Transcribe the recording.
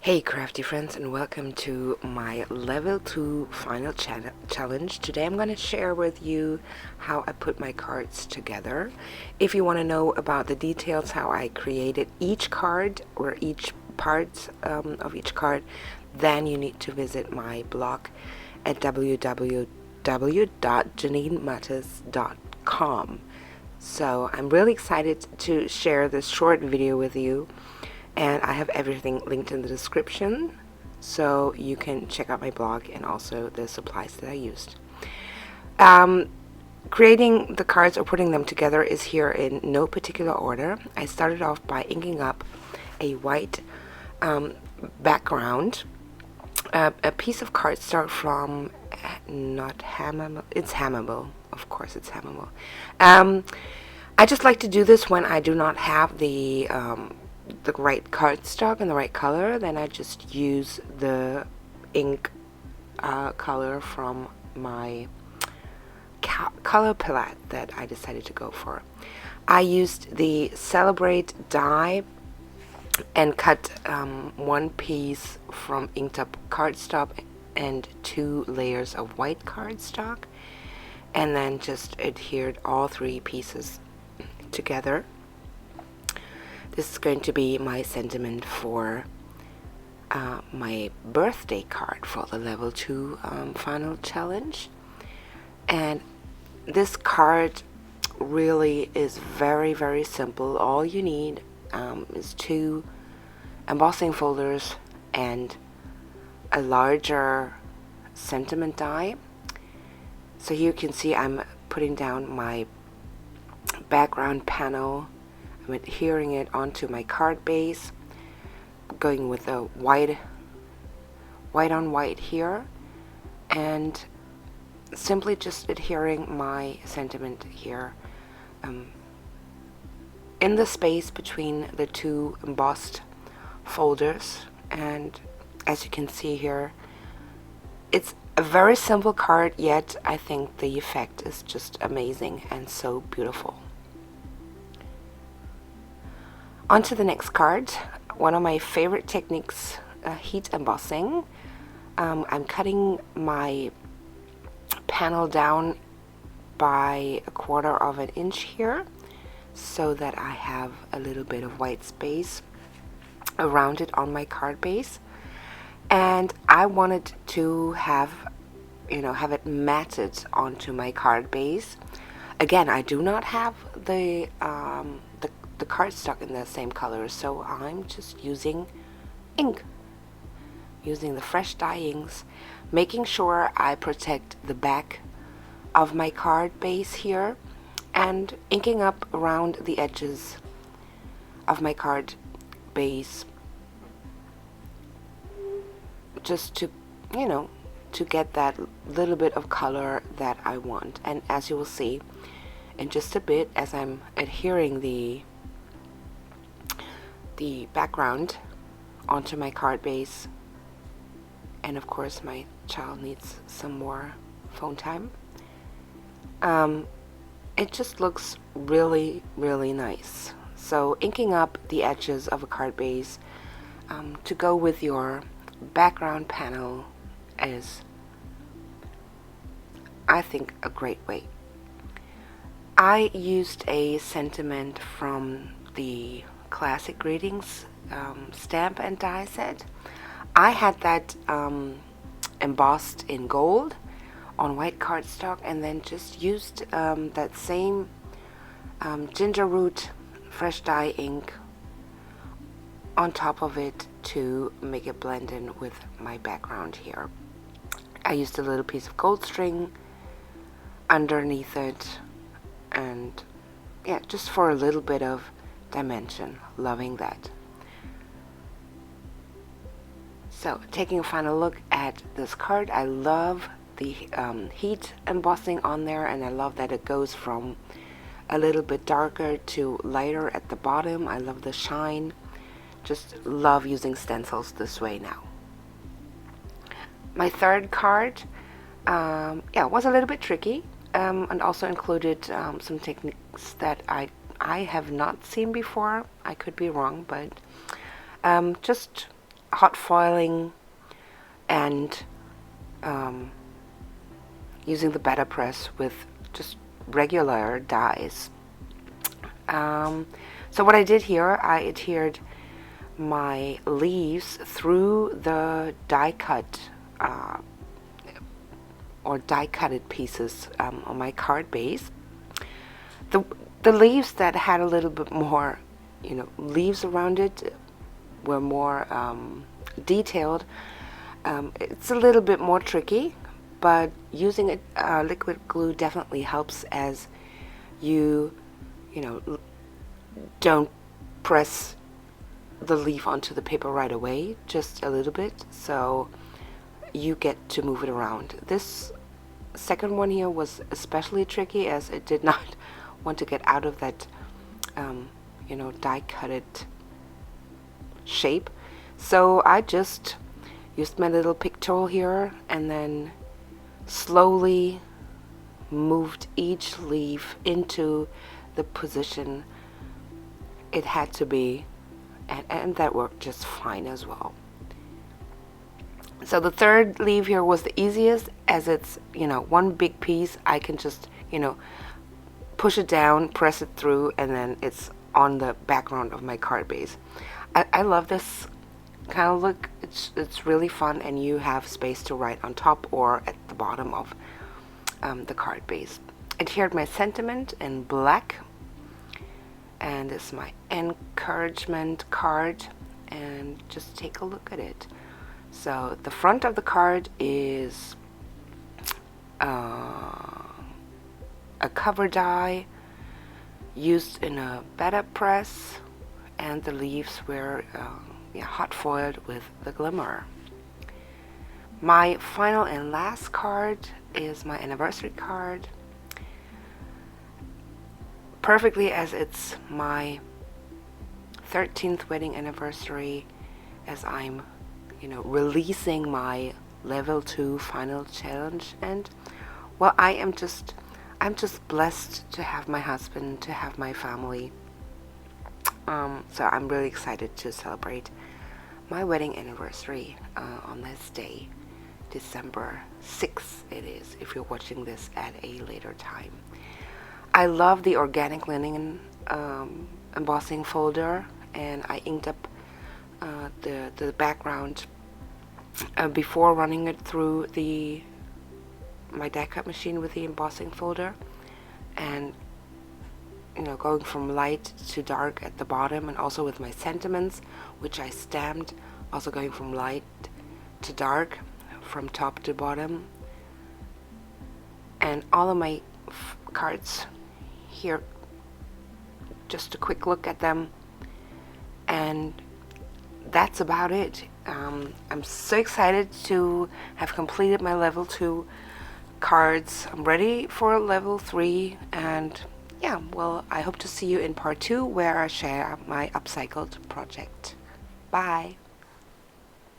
Hey crafty friends, and welcome to my level 2 final challenge. Today I'm going to share with you how I put my cards together. If you want to know about the details, how I created each card or each part of each card, then you need to visit my blog at www.janinemattis.com. So I'm really excited to share this short video with you. And I have everything linked in the description, so you can check out my blog and also the supplies that I used. Creating the cards or putting them together is here in no particular order. I started off by inking up a white background, a piece of cardstock from, not Hammermill, it's Hammermill, of course it's Hammermill. I just like to do this when I do not have the right cardstock and the right color. Then I just use the ink color from my color palette that I decided to go for. I used the Celebrate die and cut one piece from inked up cardstock and 2 layers of white cardstock, and then just adhered all 3 pieces together. This is going to be my sentiment for my birthday card for the level 2 final challenge. And this card really is very, very simple. All you need is 2 embossing folders and a larger sentiment die. So here you can see I'm putting down my background panel. I'm adhering it onto my card base, going with a white on white here, and simply just adhering my sentiment here in the space between the 2 embossed folders. And as you can see here, it's a very simple card, yet I think the effect is just amazing and so beautiful. On to the next card. One of my favorite techniques, heat embossing. I'm cutting my panel down by 1/4 of an inch here, so that I have a little bit of white space around it on my card base. And I wanted to have it matted onto my card base. Again, I do not have the cardstock in the same color, so I'm just using ink, using the fresh dye inks, making sure I protect the back of my card base here, and inking up around the edges of my card base, just to to get that little bit of color that I want. And as you will see in just a bit, as I'm adhering the background onto my card base, and of course my child needs some more phone time, it just looks really, really nice. So inking up the edges of a card base to go with your background panel is, I think, a great way. I used a sentiment from the Classic Greetings stamp and die set. I had that embossed in gold on white cardstock, and then just used that same ginger root fresh dye ink on top of it to make it blend in with my background here. I used a little piece of gold string underneath it, and yeah, just for a little bit of dimension. Loving that. So taking a final look at this card, I love the heat embossing on there, and I love that it goes from a little bit darker to lighter at the bottom. I love the shine. Just love using stencils this way now. My third card was a little bit tricky, and also included some techniques that I have not seen before. I could be wrong, but just hot foiling and using the BetterPress with just regular dies. So what I did here, I adhered my leaves through the die cut or die cutted pieces on my card base. The leaves that had a little bit more, leaves around it were more detailed. It's a little bit more tricky, but using liquid glue definitely helps, as you don't press the leaf onto the paper right away, just a little bit, so you get to move it around. This second one here was especially tricky, as it did not want to get out of that die cutted shape. So I just used my little pick tool here and then slowly moved each leaf into the position it had to be, and that worked just fine as well. So the third leaf here was the easiest, as it's one big piece. I can just push it down, press it through, and then it's on the background of my card base. I love this kind of look. It's really fun, and you have space to write on top or at the bottom of the card base. Adhered my sentiment in black, and this is my encouragement card, and just take a look at it. So the front of the card is a cover die used in a BetterPress, and the leaves were hot foiled with the Glimmer. My final and last card is my anniversary card. Perfectly, as it's my 13th wedding anniversary, as I'm releasing my level 2 final challenge, and well, I'm just blessed to have my husband, to have my family. So I'm really excited to celebrate my wedding anniversary on this day, December 6th it is, if you're watching this at a later time. I love the organic linen embossing folder, and I inked up the background before running it through my die cut machine with the embossing folder, and going from light to dark at the bottom, and also with my sentiments, which I stamped, also going from light to dark from top to bottom. And all of my cards here, just a quick look at them, and that's about it. I'm so excited to have completed my level 2 cards. I'm ready for level 3, and yeah, well, I hope to see you in part 2, where I share my upcycled project. Bye.